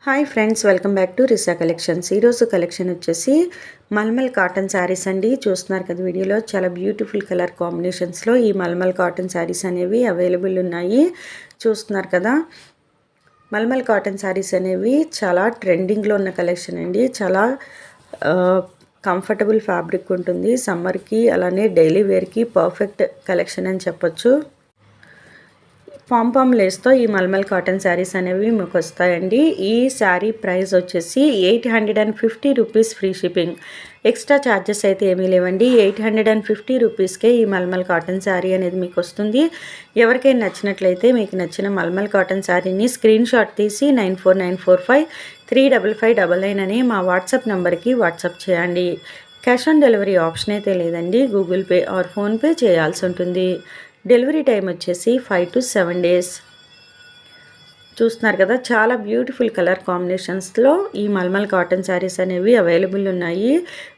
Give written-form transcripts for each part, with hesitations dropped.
Hi friends, welcome back to Risa collections. ఈరోజు collection వచ్చేసి mulmul cotton saris అండి. చూస్తున్నారు కదా వీడియోలో, చాలా బ్యూటిఫుల్ కలర్ కాంబినేషన్స్లో ఈ మల్మల్ కాటన్ శారీస్ అనేవి అవైలబుల్ ఉన్నాయి. చూస్తున్నారు కదా, మల్మల్ కాటన్ శారీస్ అనేవి చాలా ట్రెండింగ్లో ఉన్న కలెక్షన్ అండి. చాలా కంఫర్టబుల్ ఫ్యాబ్రిక్ ఉంటుంది. సమ్మర్కి అలానే డైలీ వేర్కి పర్ఫెక్ట్ కలెక్షన్ అని చెప్పొచ్చు. పాంపామ్ లేస్తో ఈ మల్మల్ కాటన్ శారీస్ అనేవి మీకు వస్తాయండి. ఈ శారీ ప్రైస్ వచ్చేసి 850 rupees, free shipping. Extra charges అయితే ఏమీ లేవండి. 850 రూపీస్కే ఈ మల్మల్ కాటన్ శారీ అనేది మీకు వస్తుంది. ఎవరికైనా నచ్చినట్లయితే మీకు నచ్చిన మల్మల్ కాటన్ శారీని స్క్రీన్ షాట్ తీసి 9494535599 అని మా వాట్సాప్ నెంబర్కి వాట్సాప్ చేయండి. క్యాష్ ఆన్ డెలివరీ ఆప్షన్ అయితే లేదండి. గూగుల్ పే ఆర్ ఫోన్పే చేయాల్సి ఉంటుంది. డెలివరీ టైం వచ్చేసి 5 to 7 days. చూస్తున్నారు కదా, చాలా బ్యూటిఫుల్ కలర్ కాంబినేషన్స్లో ఈ మల్మల్ కాటన్ శారీస్ అనేవి అవైలబుల్ ఉన్నాయి.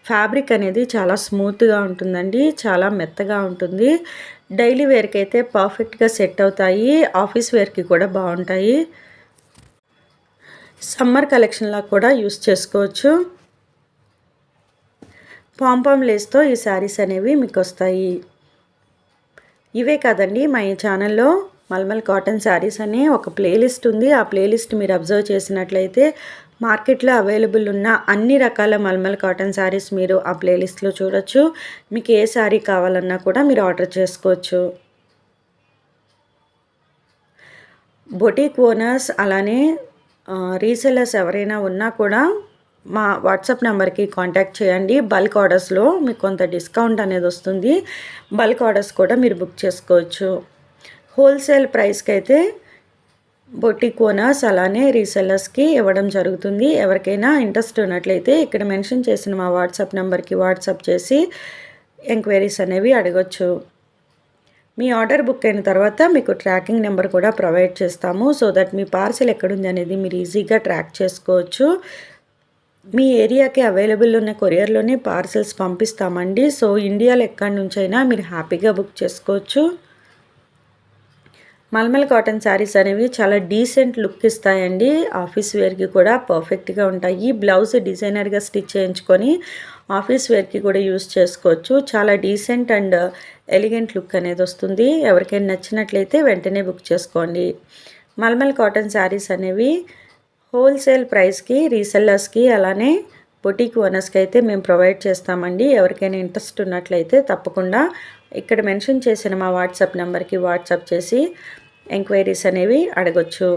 ఫ్యాబ్రిక్ అనేది చాలా స్మూత్గా ఉంటుందండి, చాలా మెత్తగా ఉంటుంది. డైలీ వేర్కి అయితే పర్ఫెక్ట్గా సెట్ అవుతాయి. ఆఫీస్ వేర్కి కూడా బాగుంటాయి. సమ్మర్ కలెక్షన్లా కూడా యూస్ చేసుకోవచ్చు. పాంపామ్ లేస్తో ఈ శారీస్ అనేవి మీకు వస్తాయి. ఇవే కాదండి, మా ఈ ఛానల్లో మల్మల్ కాటన్ శారీస్ అనే ఒక ప్లేలిస్ట్ ఉంది. ఆ ప్లేలిస్ట్ మీరు అబ్జర్వ్ చేసినట్లయితే మార్కెట్లో అవైలబుల్ ఉన్న అన్ని రకాల మల్మల్ కాటన్ శారీస్ మీరు ఆ ప్లేలిస్ట్లో చూడొచ్చు. మీకు ఏ శారీ కావాలన్నా కూడా మీరు ఆర్డర్ చేసుకోవచ్చు. బొటీక్ ఓనర్స్ అలానే రీసెల్లర్స్ ఎవరైనా ఉన్నా కూడా మా వాట్సాప్ నెంబర్కి కాంటాక్ట్ చేయండి. బల్క్ ఆర్డర్స్లో మీకు కొంత డిస్కౌంట్ అనేది వస్తుంది. బల్క్ ఆర్డర్స్ కూడా మీరు బుక్ చేసుకోవచ్చు. హోల్సేల్ ప్రైస్కి అయితే బొటిక్ ఓనర్స్ అలానే రీసెల్లర్స్కి ఇవ్వడం జరుగుతుంది. ఎవరికైనా ఇంట్రెస్ట్ ఉన్నట్లయితే ఇక్కడ మెన్షన్ చేసిన మా వాట్సాప్ నెంబర్కి వాట్సాప్ చేసి ఎంక్వైరీస్ అనేవి అడగొచ్చు. మీ ఆర్డర్ బుక్ అయిన తర్వాత మీకు ట్రాకింగ్ నెంబర్ కూడా ప్రొవైడ్ చేస్తాము. సో దట్ మీ పార్సిల్ ఎక్కడుంది అనేది మీరు ఈజీగా ట్రాక్ చేసుకోవచ్చు. మీ ఏరియాకి అవైలబుల్ ఉన్న కొరియర్లోనే పార్సల్స్ పంపిస్తామండి. సో ఇండియాలో ఎక్కడి నుంచైనా మీరు హ్యాపీగా బుక్ చేసుకోవచ్చు. మల్మల్ కాటన్ శారీస్ అనేవి చాలా డీసెంట్ లుక్ ఇస్తాయండి. ఆఫీస్ వేర్కి కూడా పర్ఫెక్ట్గా ఉంటాయి. బ్లౌజ్ డిజైనర్గా స్టిచ్ చేయించుకొని ఆఫీస్ వేర్కి కూడా యూస్ చేసుకోవచ్చు. చాలా డీసెంట్ అండ్ ఎలిగెంట్ లుక్ అనేది వస్తుంది. ఎవరికైనా నచ్చినట్లయితే వెంటనే బుక్ చేసుకోండి. మల్మల్ కాటన్ శారీస్ అనేవి హోల్సేల్ ప్రైస్కి రీసెల్లర్స్కి అలానే బొటీక్ ఓనర్స్కి అయితే మేము ప్రొవైడ్ చేస్తామండి. ఎవరికైనా ఇంట్రెస్ట్ ఉన్నట్లయితే తప్పకుండా ఇక్కడ మెన్షన్ చేసిన మా వాట్సాప్ నెంబర్కి వాట్సాప్ చేసి ఎంక్వైరీస్ అనేవి అడగొచ్చు.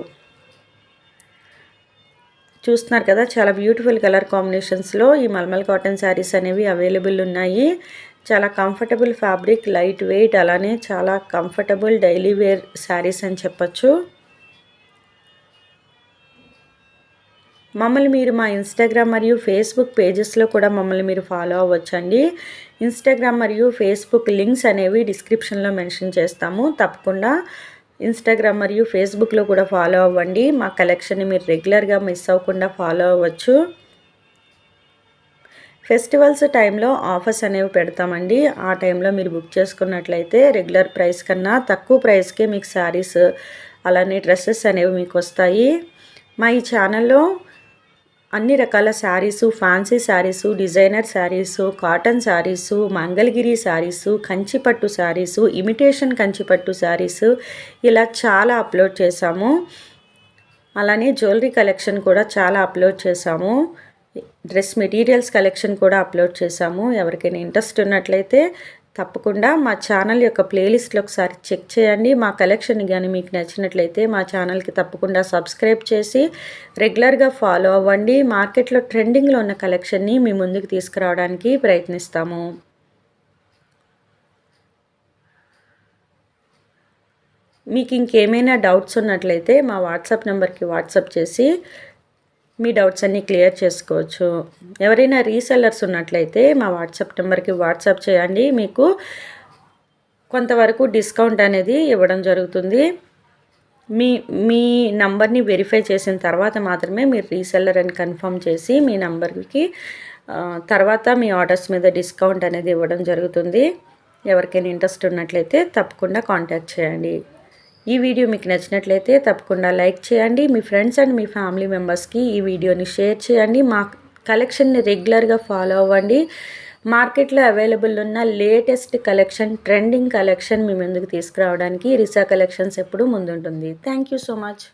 చూస్తున్నారు కదా, చాలా బ్యూటిఫుల్ కలర్ కాంబినేషన్స్లో ఈ మల్మల్ కాటన్ శారీస్ అనేవి అవైలబుల్ ఉన్నాయి. చాలా కంఫర్టబుల్ ఫ్యాబ్రిక్, లైట్ వెయిట్, అలానే చాలా కంఫర్టబుల్ డైలీ వేర్ శారీస్ అని చెప్పచ్చు. మమ్మల్ని మీరు మా ఇన్స్టాగ్రామ్ మరియు ఫేస్బుక్ పేజెస్లో కూడా మమ్మల్ని మీరు ఫాలో అవ్వచ్చండి. ఇన్స్టాగ్రామ్ మరియు ఫేస్బుక్ లింక్స్ అనేవి డిస్క్రిప్షన్లో మెన్షన్ చేస్తాము. తప్పకుండా ఇన్స్టాగ్రామ్ మరియు ఫేస్బుక్లో కూడా ఫాలో అవ్వండి. మా కలెక్షన్ని మీరు రెగ్యులర్గా మిస్ అవ్వకుండా ఫాలో అవ్వచ్చు. ఫెస్టివల్స్ టైంలో ఆఫర్స్ అనేవి పెడతామండి. ఆ టైంలో మీరు బుక్ చేసుకున్నట్లయితే రెగ్యులర్ ప్రైస్ కన్నా తక్కువ ప్రైస్కే మీకు శారీస్ అలానే డ్రెస్సెస్ అనేవి మీకు వస్తాయి. మా ఈ ఛానల్లో అన్ని రకాల saris, fancy saris, designer saris, cotton saris, Mangalagiri saris, Kanchipattu saris, imitation Kanchipattu saris ఇలా చాలా అప్లోడ్ చేశాము. అలానే జ్యువెలరీ కలెక్షన్ కూడా చాలా అప్లోడ్ చేశాము. డ్రెస్ మెటీరియల్స్ కలెక్షన్ కూడా అప్లోడ్ చేశాము. ఎవరికైనా ఇంట్రెస్ట్ ఉన్నట్లయితే తప్పకుండా మా ఛానల్ యొక్క ప్లేలిస్ట్లో ఒకసారి చెక్ చేయండి. మా కలెక్షన్ కానీ మీకు నచ్చినట్లయితే మా ఛానల్కి తప్పకుండా సబ్స్క్రైబ్ చేసి రెగ్యులర్గా ఫాలో అవ్వండి. మార్కెట్లో ట్రెండింగ్లో ఉన్న కలెక్షన్ని మీ ముందుకు తీసుకురావడానికి ప్రయత్నిస్తాము. మీకు ఇంకేమైనా డౌట్స్ ఉన్నట్లయితే మా వాట్సాప్ నెంబర్కి వాట్సాప్ చేసి మీ డౌట్స్ అన్నీ క్లియర్ చేసుకోవచ్చు. ఎవరైనా రీసెల్లర్స్ ఉన్నట్లయితే మా వాట్సాప్ నెంబర్కి వాట్సాప్ చేయండి. మీకు కొంతవరకు డిస్కౌంట్ అనేది ఇవ్వడం జరుగుతుంది. మీ నంబర్ని వెరిఫై చేసిన తర్వాత మాత్రమే మీరు రీసెల్లర్ అని కన్ఫర్మ్ చేసి మీ నంబర్కి తర్వాత మీ ఆర్డర్స్ మీద డిస్కౌంట్ అనేది ఇవ్వడం జరుగుతుంది. ఎవరికైనా ఇంట్రెస్ట్ ఉన్నట్లయితే తప్పకుండా కాంటాక్ట్ చేయండి. ఈ వీడియో మీకు నచ్చినట్లయితే తప్పకుండా లైక్ చేయండి. మీ ఫ్రెండ్స్ అండ్ మీ ఫ్యామిలీ మెంబర్స్కి ఈ వీడియోని షేర్ చేయండి. మా కలెక్షన్ని రెగ్యులర్గా ఫాలో అవ్వండి. మార్కెట్లో అవైలబుల్ ఉన్న లేటెస్ట్ కలెక్షన్, ట్రెండింగ్ కలెక్షన్ మీ ముందుకు తీసుకురావడానికి రిసా కలెక్షన్స్ ఎప్పుడూ ముందుంటుంది. Thank you so much.